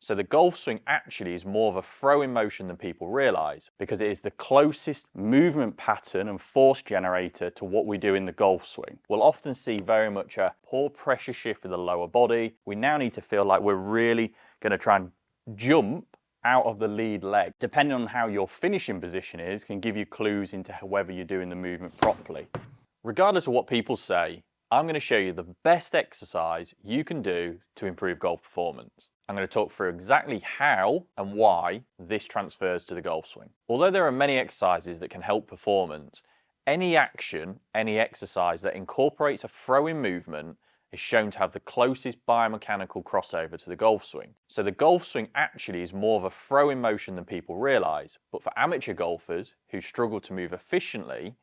So the golf swing actually is more of a throwing motion than people realise, because it is the closest movement pattern and force generator to what we do in the golf swing. We'll often see very much a poor pressure shift with the lower body. We now need to feel like we're really going to try and jump out of the lead leg. Depending on how your finishing position is, can give you clues into whether you're doing the movement properly. Regardless of what people say, I'm going to show you the best exercise you can do to improve golf performance. I'm going to talk through exactly how and why this transfers to the golf swing. Although there are many exercises that can help performance, any action, any exercise that incorporates a throwing movement is shown to have the closest biomechanical crossover to the golf swing. So the golf swing actually is more of a throwing motion than people realise, but for amateur golfers who struggle to move efficiently,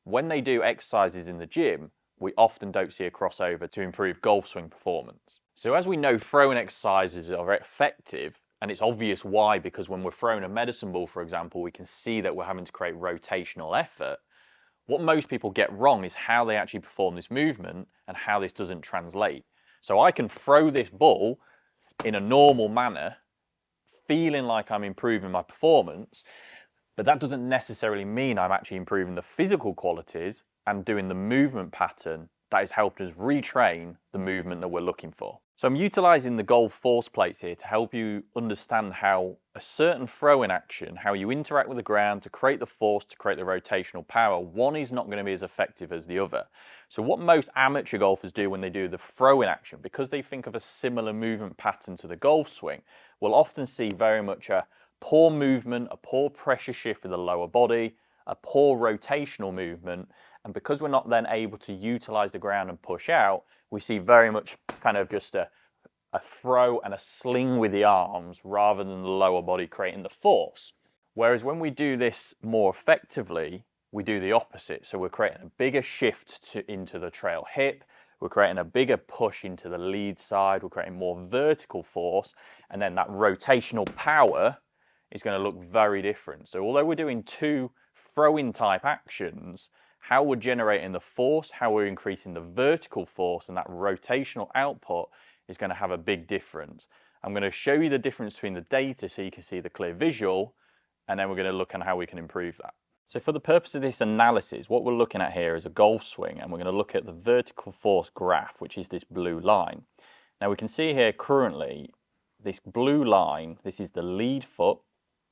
when they do exercises in the gym, we often don't see a crossover to improve golf swing performance. So as we know, throwing exercises are effective, and it's obvious why, because when we're throwing a medicine ball, for example, we can see that we're having to create rotational effort. What most people get wrong is how they actually perform this movement and how this doesn't translate. So I can throw this ball in a normal manner, feeling like I'm improving my performance, but that doesn't necessarily mean I'm actually improving the physical qualities and doing the movement pattern that has helped us retrain the movement that we're looking for. So I'm utilising the golf force plates here to help you understand how a certain throwing action, how you interact with the ground to create the force, to create the rotational power, one is not going to be as effective as the other. So what most amateur golfers do when they do the throwing action, because they think of a similar movement pattern to the golf swing, will often see very much a poor movement, a poor pressure shift with the lower body, a poor rotational movement, and because we're not then able to utilize the ground and push out, we see very much kind of just a throw and a sling with the arms rather than the lower body creating the force. Whereas when we do this more effectively, we do the opposite. So we're creating a bigger shift into the trail hip, we're creating a bigger push into the lead side, we're creating more vertical force, and then that rotational power is going to look very different. So although we're doing two throw-in type actions, how we're generating the force, how we're increasing the vertical force, and that rotational output is going to have a big difference. I'm going to show you the difference between the data so you can see the clear visual, and then we're going to look at how we can improve that. So for the purpose of this analysis, what we're looking at here is a golf swing, and we're going to look at the vertical force graph, which is this blue line. Now we can see here currently, this blue line, this is the lead foot,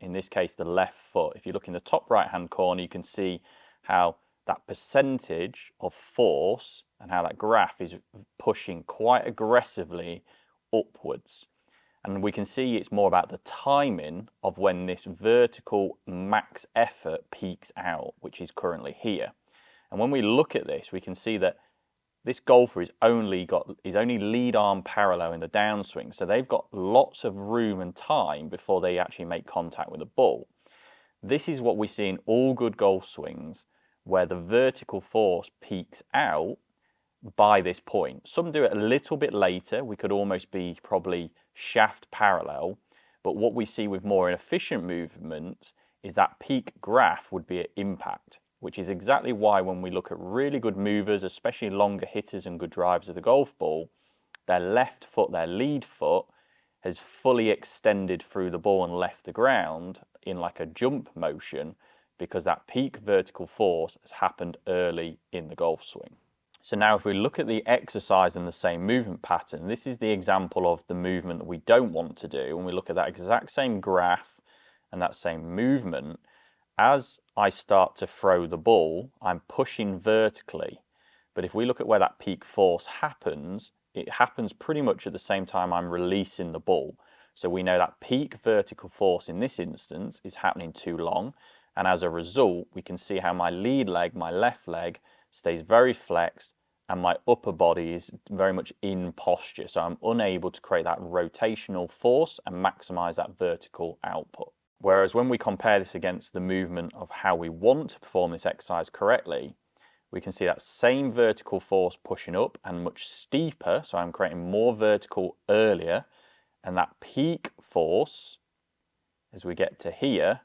in this case the left foot. If you look in the top right hand corner, you can see how that percentage of force and how that graph is pushing quite aggressively upwards. And we can see it's more about the timing of when this vertical max effort peaks out, which is currently here. And when we look at this, we can see that this golfer is only lead arm parallel in the downswing. So they've got lots of room and time before they actually make contact with the ball. This is what we see in all good golf swings, where the vertical force peaks out by this point. Some do it a little bit later. We could almost be probably shaft parallel, but what we see with more inefficient movements is that peak graph would be at impact, which is exactly why when we look at really good movers, especially longer hitters and good drivers of the golf ball, their left foot, their lead foot, has fully extended through the ball and left the ground in like a jump motion, because that peak vertical force has happened early in the golf swing. So now if we look at the exercise in the same movement pattern, this is the example of the movement that we don't want to do. When we look at that exact same graph and that same movement, as I start to throw the ball, I'm pushing vertically. But if we look at where that peak force happens, it happens pretty much at the same time I'm releasing the ball. So we know that peak vertical force in this instance is happening too long. And as a result, we can see how my lead leg, my left leg, stays very flexed, and my upper body is very much in posture. So I'm unable to create that rotational force and maximize that vertical output. Whereas when we compare this against the movement of how we want to perform this exercise correctly, we can see that same vertical force pushing up and much steeper. So I'm creating more vertical earlier, and that peak force, as we get to here,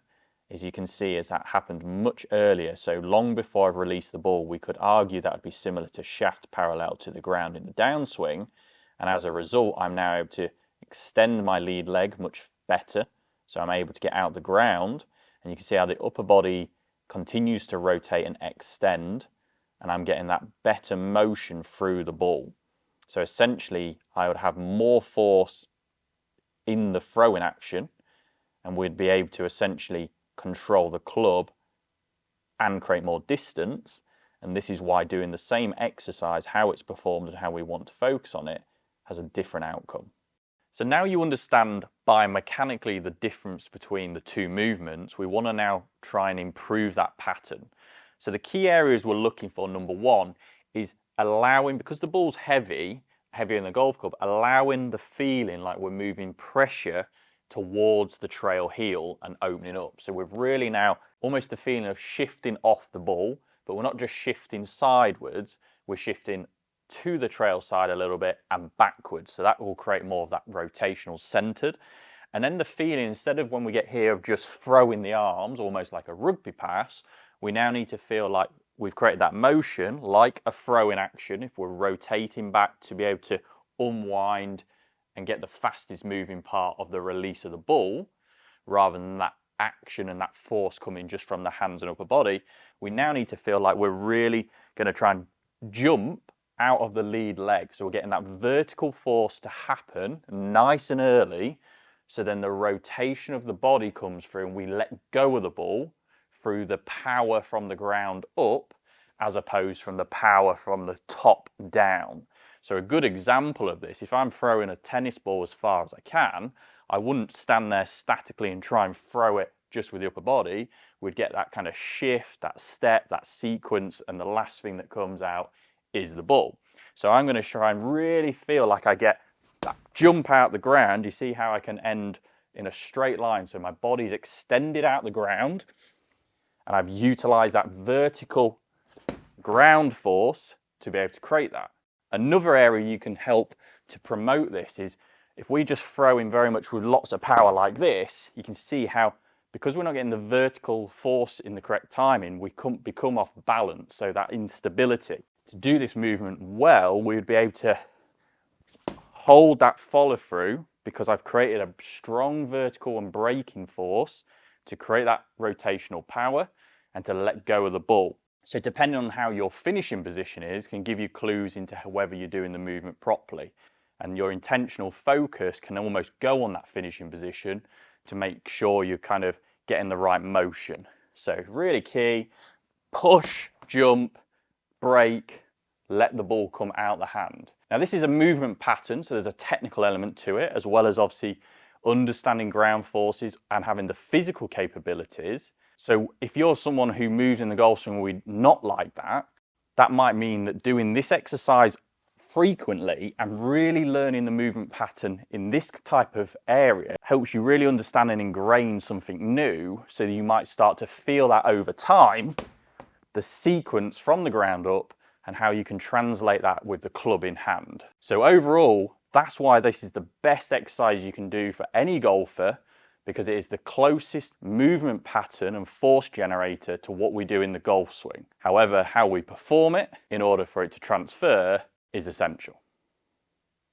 as you can see, as that happened much earlier, so long before I've released the ball, we could argue that would be similar to shaft parallel to the ground in the downswing, and as a result, I'm now able to extend my lead leg much better. So I'm able to get out the ground, and you can see how the upper body continues to rotate and extend, and I'm getting that better motion through the ball. So essentially, I would have more force in the throwing action, and we'd be able to essentially control the club and create more distance. And this is why doing the same exercise, how it's performed and how we want to focus on it, has a different outcome. So now you understand biomechanically the difference between the two movements, we want to now try and improve that pattern. So the key areas we're looking for, number one, is allowing, because the ball's heavier in the golf club, allowing the feeling like we're moving pressure towards the trail heel and opening up. So we've really now almost a feeling of shifting off the ball, but we're not just shifting sidewards, we're shifting to the trail side a little bit and backwards. So that will create more of that rotational centered. And then the feeling, instead of when we get here of just throwing the arms, almost like a rugby pass, we now need to feel like we've created that motion, like a throw in action, if we're rotating back to be able to unwind and get the fastest moving part of the release of the ball, rather than that action and that force coming just from the hands and upper body. We now need to feel like we're really going to try and jump out of the lead leg. So we're getting that vertical force to happen nice and early. So then the rotation of the body comes through and we let go of the ball through the power from the ground up, as opposed from the power from the top down. So a good example of this, if I'm throwing a tennis ball as far as I can, I wouldn't stand there statically and try and throw it just with the upper body. We'd get that kind of shift, that step, that sequence, and the last thing that comes out is the ball. So I'm going to try and really feel like I get that jump out the ground. You see how I can end in a straight line. So my body's extended out the ground, and I've utilized that vertical ground force to be able to create that. Another area you can help to promote this is if we just throw in very much with lots of power like this, you can see how, because we're not getting the vertical force in the correct timing, we become off balance. So that instability. To do this movement well, we would be able to hold that follow through, because I've created a strong vertical and braking force to create that rotational power and to let go of the ball. So depending on how your finishing position is, can give you clues into whether you're doing the movement properly. And your intentional focus can almost go on that finishing position to make sure you're kind of getting the right motion. So it's really key, push, jump, break, let the ball come out the hand. Now this is a movement pattern, so there's a technical element to it, as well as obviously understanding ground forces and having the physical capabilities. So if you're someone who moves in the golf swing with not like that, that might mean that doing this exercise frequently and really learning the movement pattern in this type of area helps you really understand and ingrain something new, so that you might start to feel that over time, the sequence from the ground up and how you can translate that with the club in hand. So overall, that's why this is the best exercise you can do for any golfer, because it is the closest movement pattern and force generator to what we do in the golf swing. However, how we perform it in order for it to transfer is essential.